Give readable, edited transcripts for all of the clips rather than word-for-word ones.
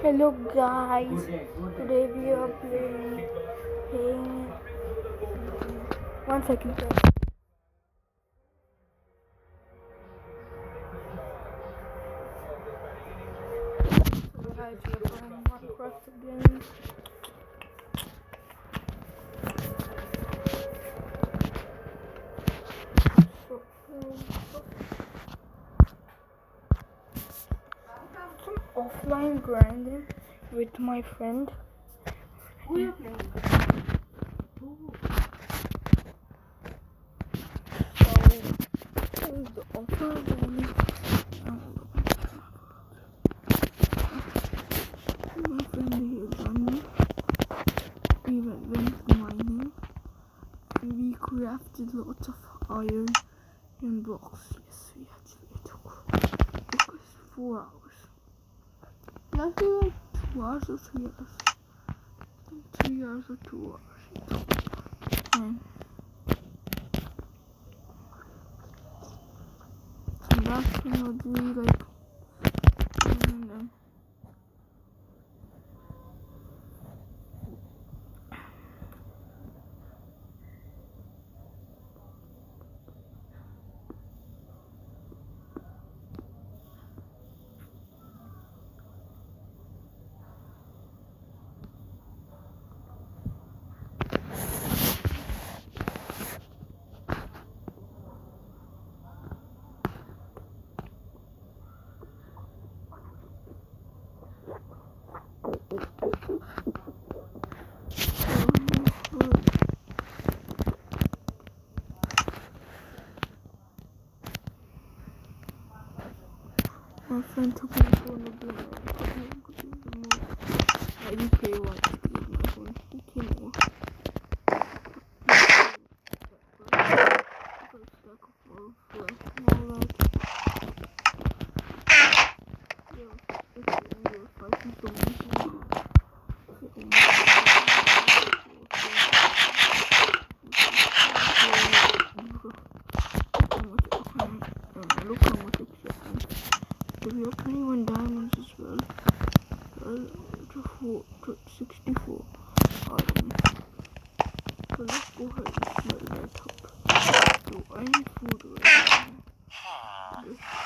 Hello guys, today we are playing 1 second guys. So guys, we are playing Minecraft again. So some offline grinding with my friend. Who are you playing? So the offline grinding. My friend here done me. We went mining and we crafted lots of iron and blocks. Yes, we actually took us 4 hours. Last like 2 hours or 3 hours. I think 3 hours or 2 hours. And so that's when I'll do like and then my friend took my phone again. I didn't pay once to get my phone. He came over. Look how much it's getting. So we have 21 diamonds as well. To 64 items. So let's go ahead and smell that up. So I need food right now.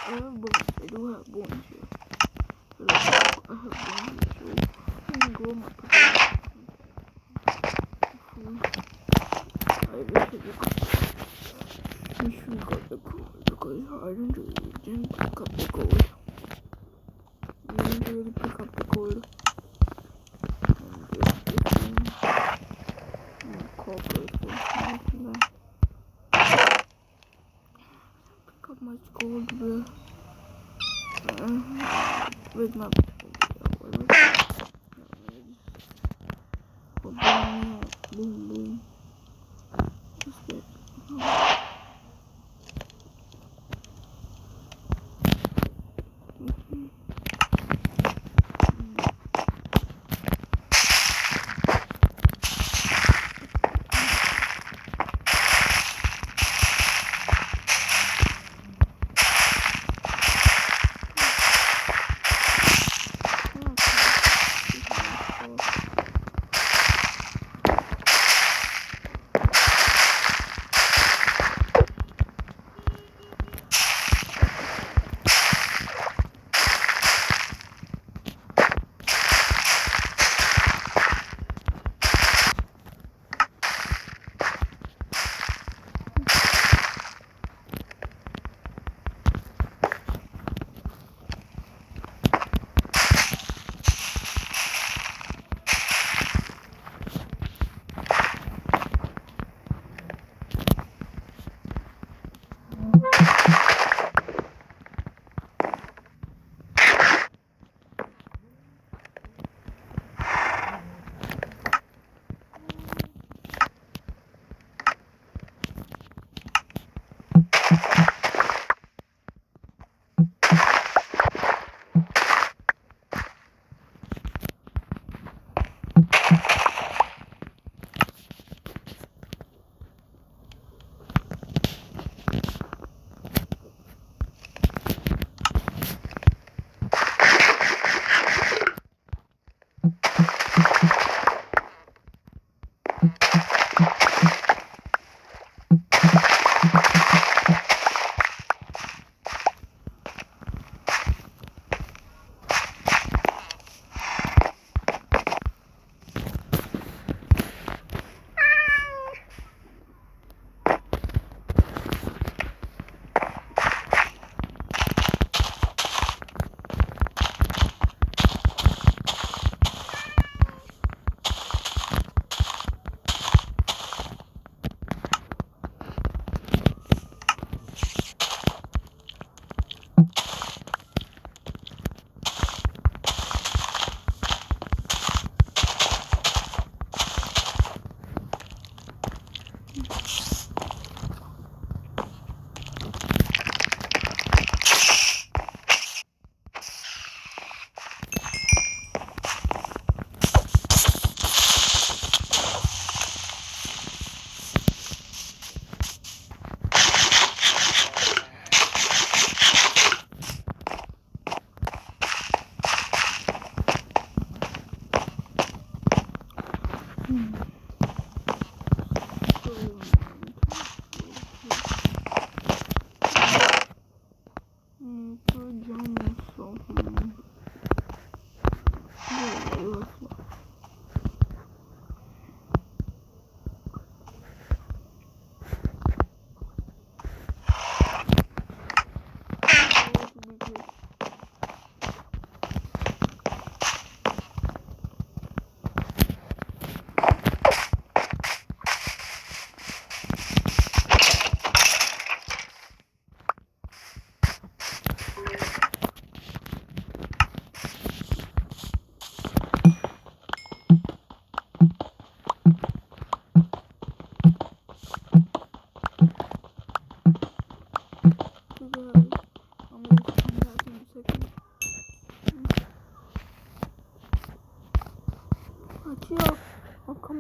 I have bones. I do have bones here. So let's go. I have bones here. So I can grow my potato. Food. I wish we got the gold because I didn't pick up the gold. I didn't really pick up the gold. And copper is going to pick up much gold with my boom boom. Just get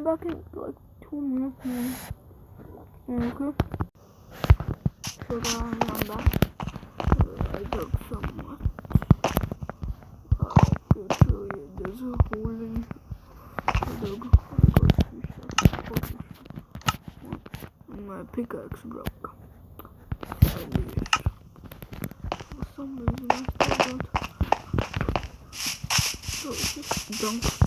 come back in like 2 minutes more. Okay. So I'm back. I got some much. I'll show you. There's a hole in the dog. I got 3 shots. And my pickaxe broke. For some reason I still got. So it's just dunked.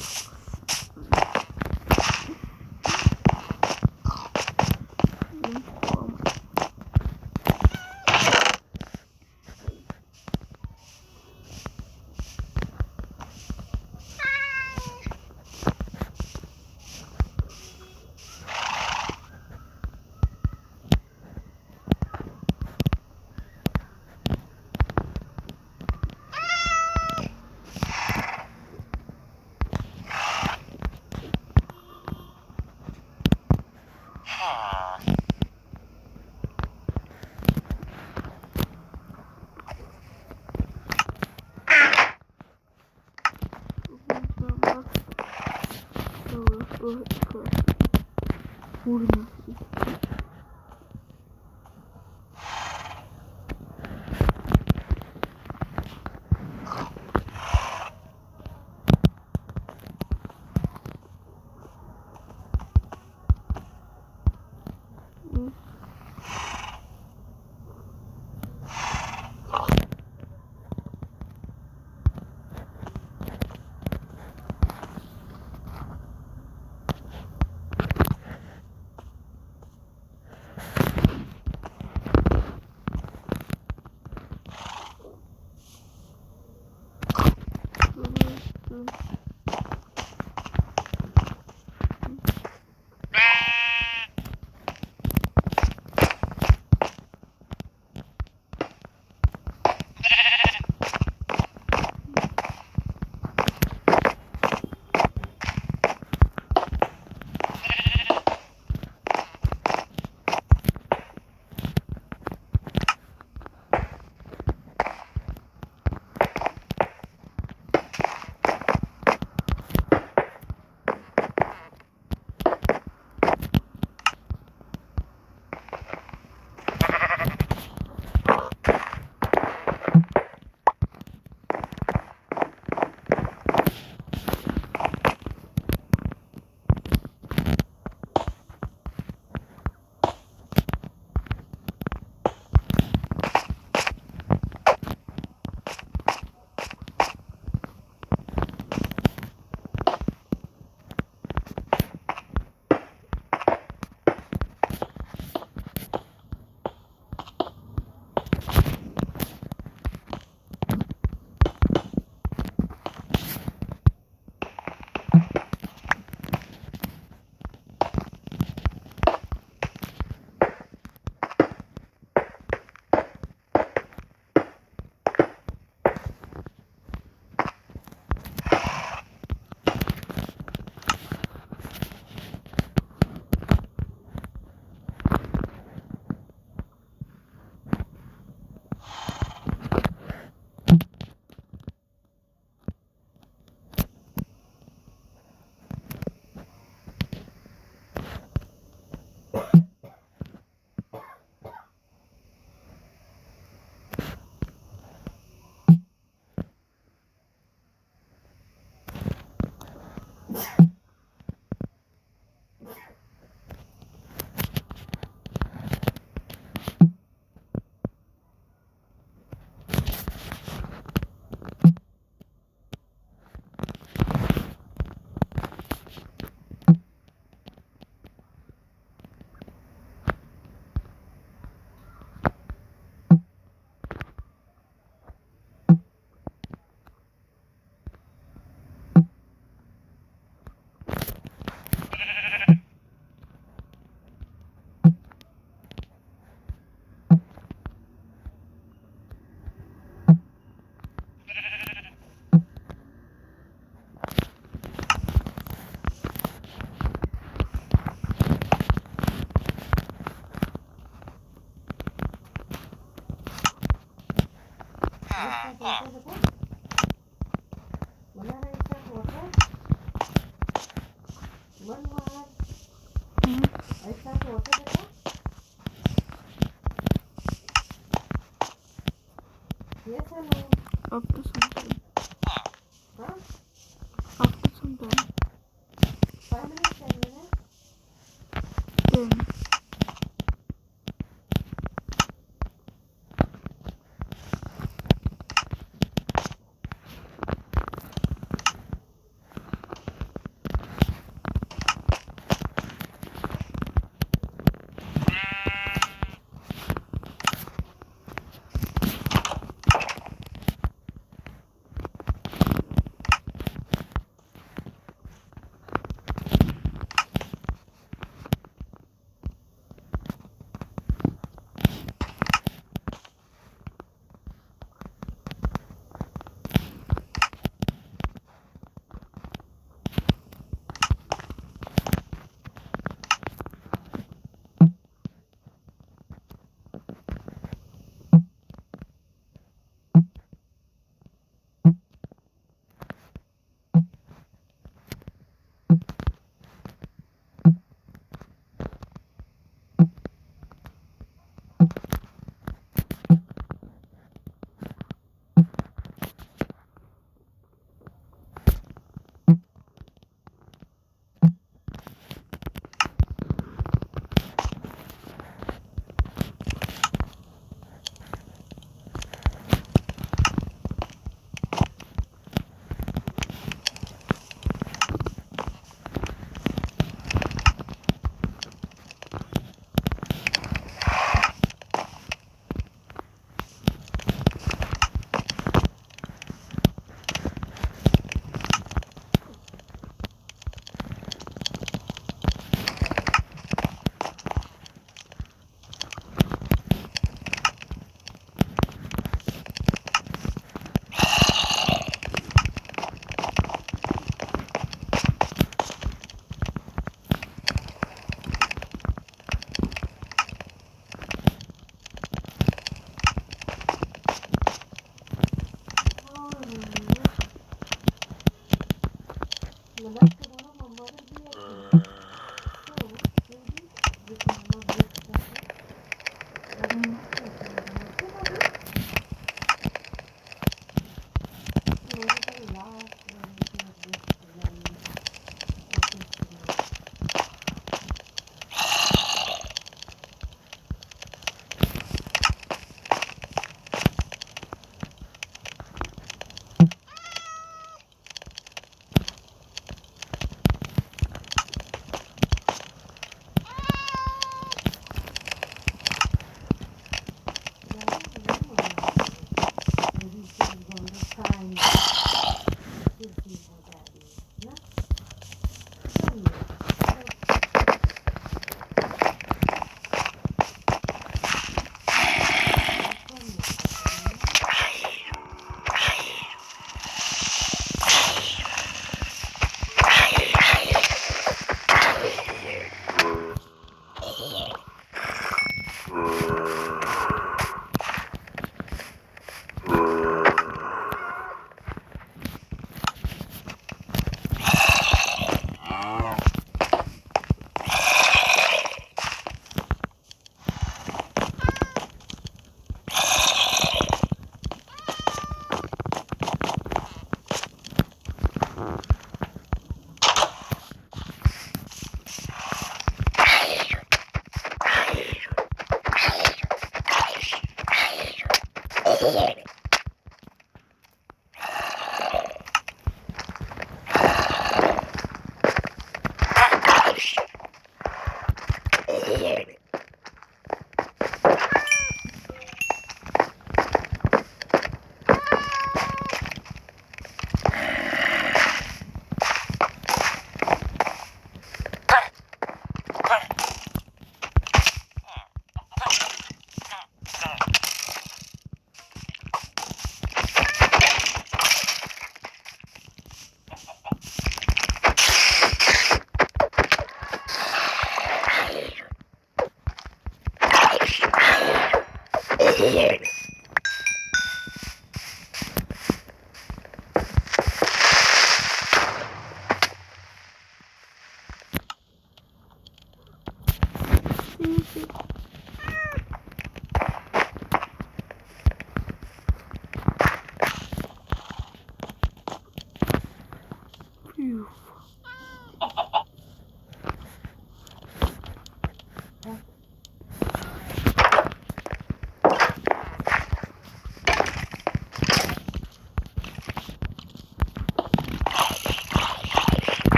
One more. Yes, hello. After some time. Huh? After some time. 5 minutes, 10 minutes? Then.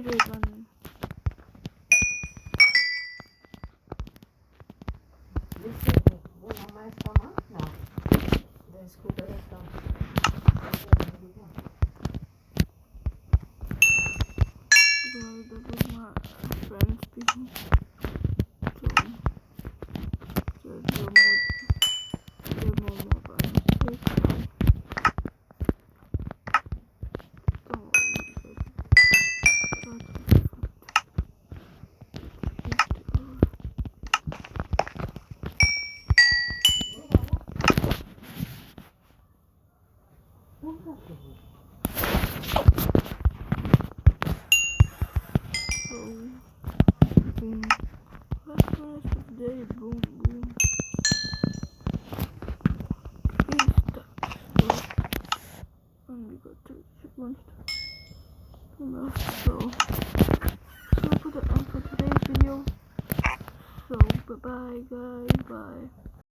wait, one. Uma mais calma? Não. Desculpa, então. Well, that was my friend speaking. So the more mobile. Don't boom. Let's finish the day. Boom, boom. He's stuck. And we got 2 chipmunks. So put it on for today's video. So bye bye guys, bye.